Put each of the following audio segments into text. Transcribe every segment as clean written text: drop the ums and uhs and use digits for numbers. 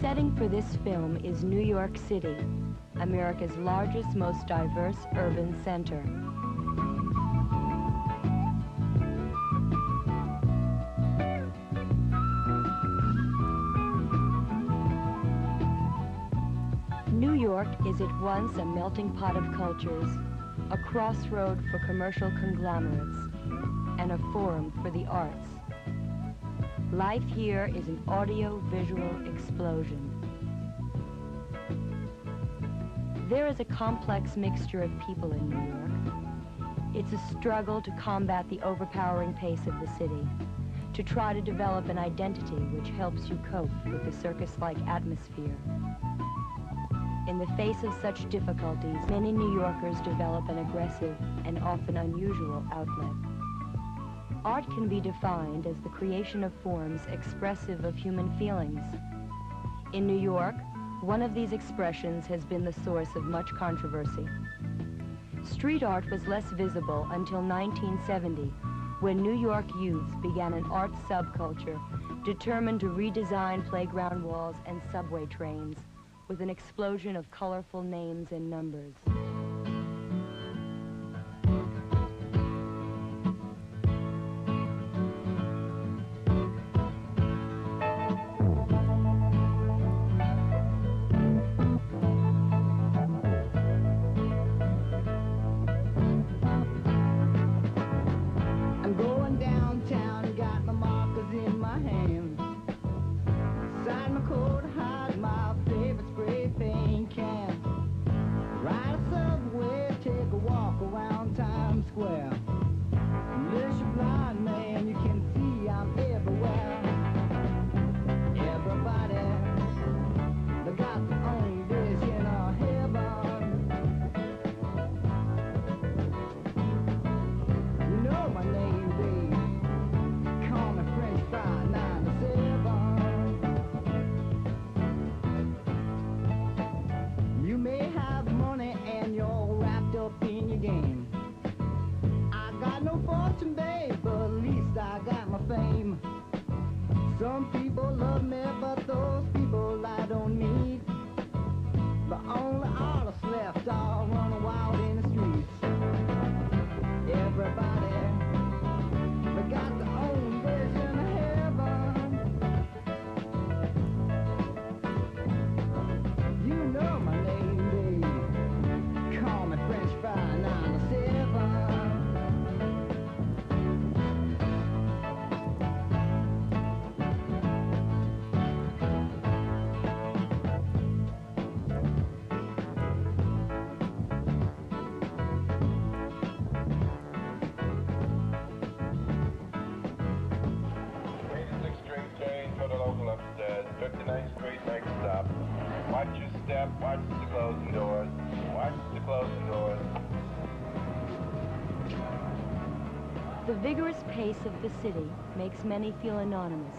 setting for this film is New York City, America's largest, most diverse urban center. New York is at once a melting pot of cultures, a crossroad for commercial conglomerates, and a forum for the arts. Life here is an audio-visual explosion. There is a complex mixture of people in New York. It's a struggle to combat the overpowering pace of the city, to try to develop an identity which helps you cope with the circus-like atmosphere. In the face of such difficulties, many New Yorkers develop an aggressive and often unusual outlet. Art can be defined as the creation of forms expressive of human feelings. In New York, one of these expressions has been the source of much controversy. Street art was less visible until 1970, when New York youths began an art subculture determined to redesign playground walls and subway trains with an explosion of colorful names and numbers. Some people love me, but those people I don't need. The only artists left are running wild in the streets. Everybody, they got their own version of heaven. You know my name, babe. Call me French Fry 97. Watch your step, watch the closing doors, watch the closing doors. The vigorous pace of the city makes many feel anonymous,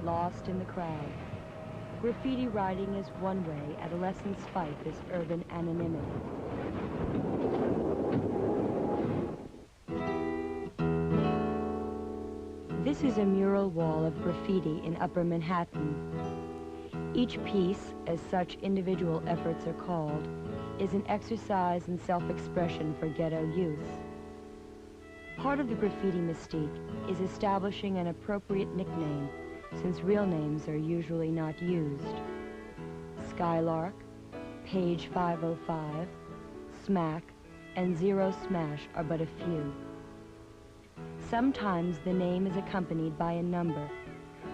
lost in the crowd. Graffiti writing is one way adolescents fight this urban anonymity. This is a mural wall of graffiti in Upper Manhattan. Each piece, as such individual efforts are called, is an exercise in self-expression for ghetto youth. Part of the graffiti mystique is establishing an appropriate nickname, since real names are usually not used. Skylark, Page 505, Smack, and Zero Smash are but a few. Sometimes the name is accompanied by a number,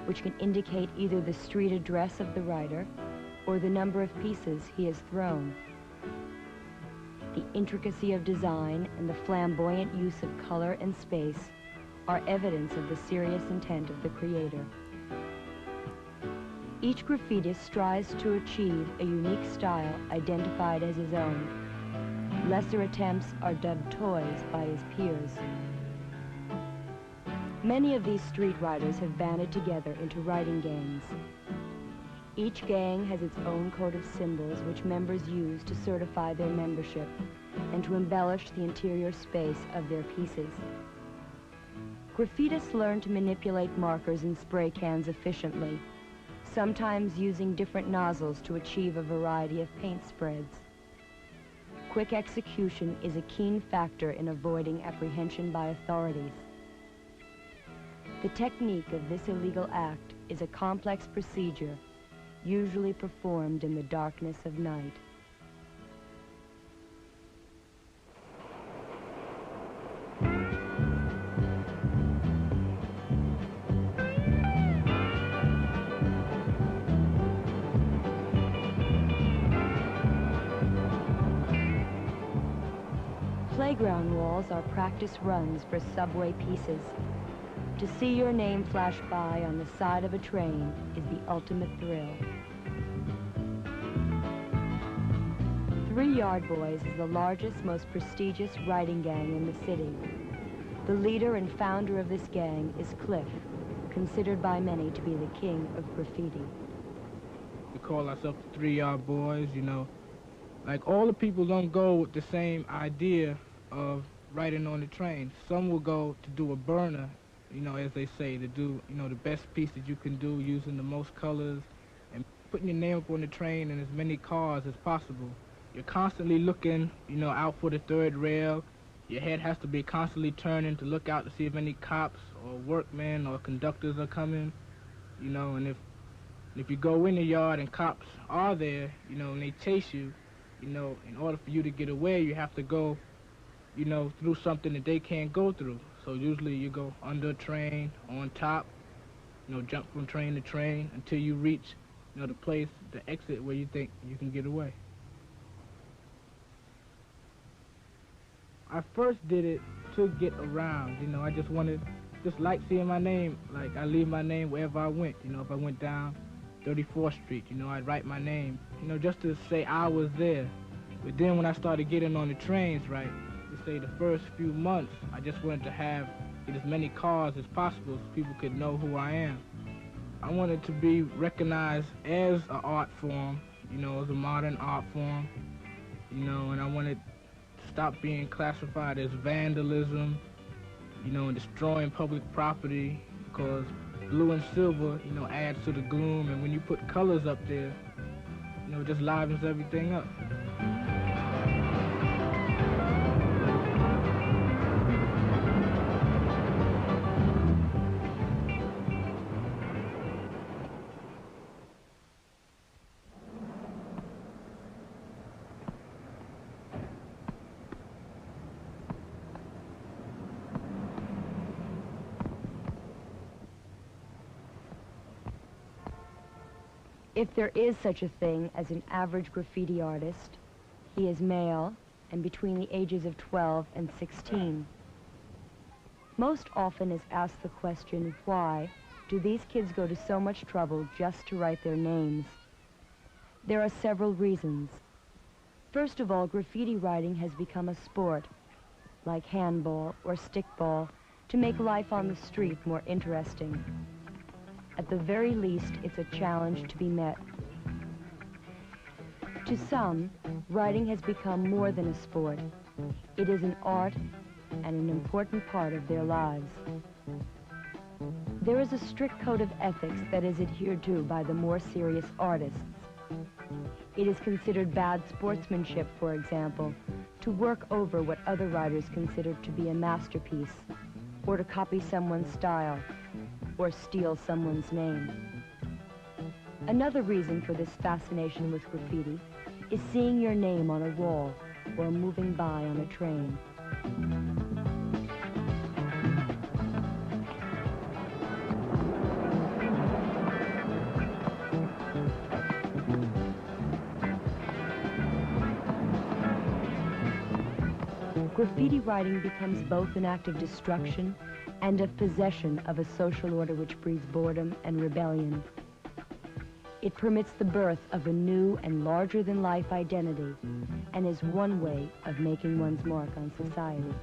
which can indicate either the street address of the writer or the number of pieces he has thrown. The intricacy of design and the flamboyant use of color and space are evidence of the serious intent of the creator. Each graffitist strives to achieve a unique style identified as his own. Lesser attempts are dubbed toys by his peers. Many of these street writers have banded together into writing gangs. Each gang has its own code of symbols which members use to certify their membership and to embellish the interior space of their pieces. Graffitists learn to manipulate markers and spray cans efficiently, sometimes using different nozzles to achieve a variety of paint spreads. Quick execution is a keen factor in avoiding apprehension by authorities. The technique of this illegal act is a complex procedure, usually performed in the darkness of night. Playground walls are practice runs for subway pieces. To see your name flash by on the side of a train is the ultimate thrill. 3 Yard Boys is the largest, most prestigious writing gang in the city. The leader and founder of this gang is Cliff, considered by many to be the king of graffiti. We call ourselves the 3 Yard Boys, you know. Like, all the people don't go with the same idea of writing on the train. Some will go to do a burner, you know, as they say, to do, you know, the best piece that you can do using the most colors and putting your name up on the train in as many cars as possible. You're constantly looking, you know, out for the third rail. Your head has to be constantly turning to look out to see if any cops or workmen or conductors are coming, you know, and if you go in the yard and cops are there, you know, and they chase you, you know, in order for you to get away, you have to go, you know, through something that they can't go through. So usually you go under a train, on top, you know, jump from train to train until you reach, you know, the place, the exit where you think you can get away. I first did it to get around, you know. I just like seeing my name. Like, I leave my name wherever I went, you know. If I went down 34th Street, you know, I'd write my name, you know, just to say I was there. But then when I started getting on the trains, right, to say the first few months, I just wanted to get as many cars as possible so people could know who I am. I wanted to be recognized as an art form, you know, as a modern art form, you know, and I wanted to stop being classified as vandalism, you know, and destroying public property, because blue and silver, you know, adds to the gloom, and when you put colors up there, you know, it just livens everything up. If there is such a thing as an average graffiti artist, he is male and between the ages of 12 and 16. Most often is asked the question, why do these kids go to so much trouble just to write their names? There are several reasons. First of all, graffiti writing has become a sport, like handball or stickball, to make life on the street more interesting. At the very least, it's a challenge to be met. To some, writing has become more than a sport. It is an art and an important part of their lives. There is a strict code of ethics that is adhered to by the more serious artists. It is considered bad sportsmanship, for example, to work over what other writers consider to be a masterpiece, or to copy someone's style, or steal someone's name. Another reason for this fascination with graffiti is seeing your name on a wall or moving by on a train. Graffiti writing becomes both an act of destruction and of possession of a social order which breeds boredom and rebellion. It permits the birth of a new and larger-than-life identity and is one way of making one's mark on society.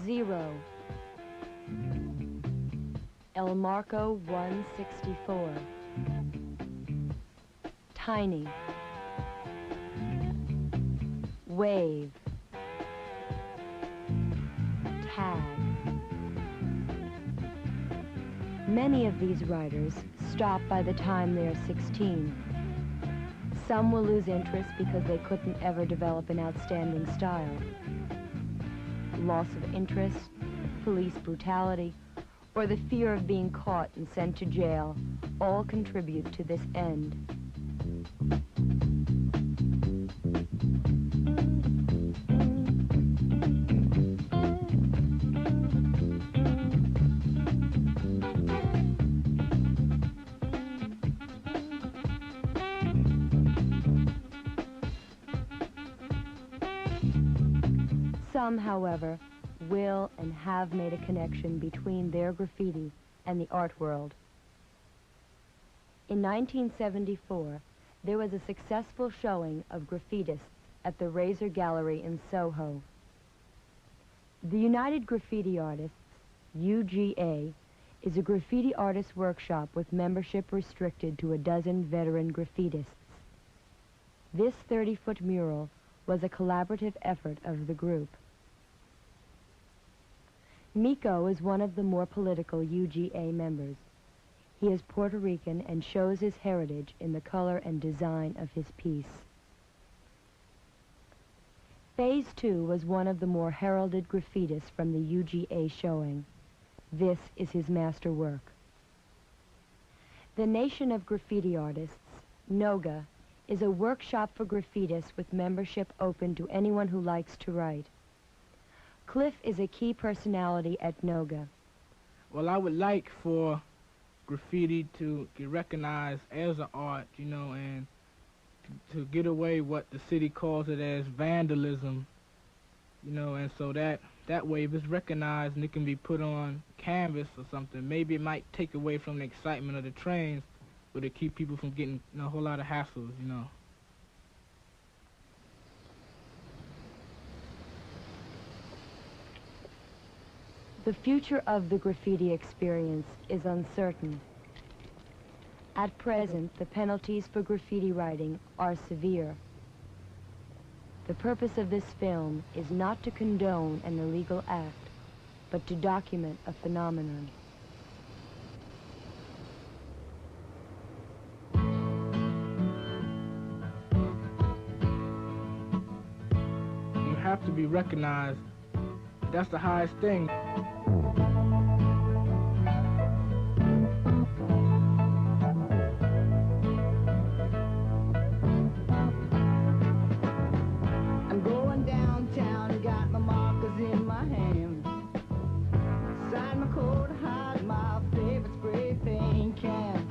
0. El Marco 164. Tiny. Wave. Tag. Many of these writers stop by the time they are 16. Some will lose interest because they couldn't ever develop an outstanding style. Loss of interest, police brutality, or the fear of being caught and sent to jail all contribute to this end. Some, however, will and have made a connection between their graffiti and the art world. In 1974, there was a successful showing of graffitists at the Razor Gallery in Soho. The United Graffiti Artists, UGA, is a graffiti artist workshop with membership restricted to a dozen veteran graffitists. This 30-foot mural was a collaborative effort of the group. Miko is one of the more political UGA members. He is Puerto Rican and shows his heritage in the color and design of his piece. Phase 2 was one of the more heralded graffitists from the UGA showing. This is his masterwork. The Nation of Graffiti Artists, NOGA, is a workshop for graffitists with membership open to anyone who likes to write. Cliff is a key personality at NOGA. Well, I would like for graffiti to get recognized as an art, you know, and to get away what the city calls it as vandalism, you know, and so that way if it's recognized and it can be put on canvas or something, maybe it might take away from the excitement of the trains, but it keep people from getting a whole lot of hassles, you know. The future of the graffiti experience is uncertain. At present, the penalties for graffiti writing are severe. The purpose of this film is not to condone an illegal act, but to document a phenomenon. You have to be recognized. That's the highest thing. I'm going downtown, got my markers in my hand. Sign my code, hide my favorite spray paint can.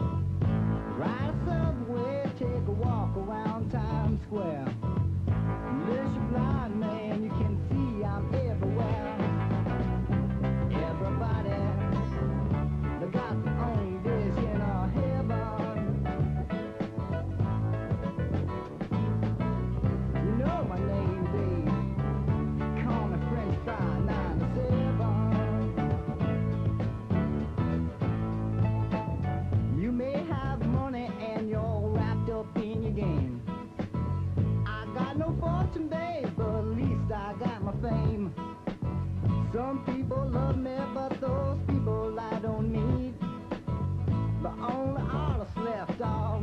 Ride a subway, take a walk around Times Square. Unless you're blind, man, you can see I'm everywhere. Everybody, they got their own vision of heaven. You know my name, babe. Call me French Fry 97. You may have money and you're wrapped up in your game. I got no fortune, babe, but at least I got my fame. Some people love me, but those people I don't need. The only artists left are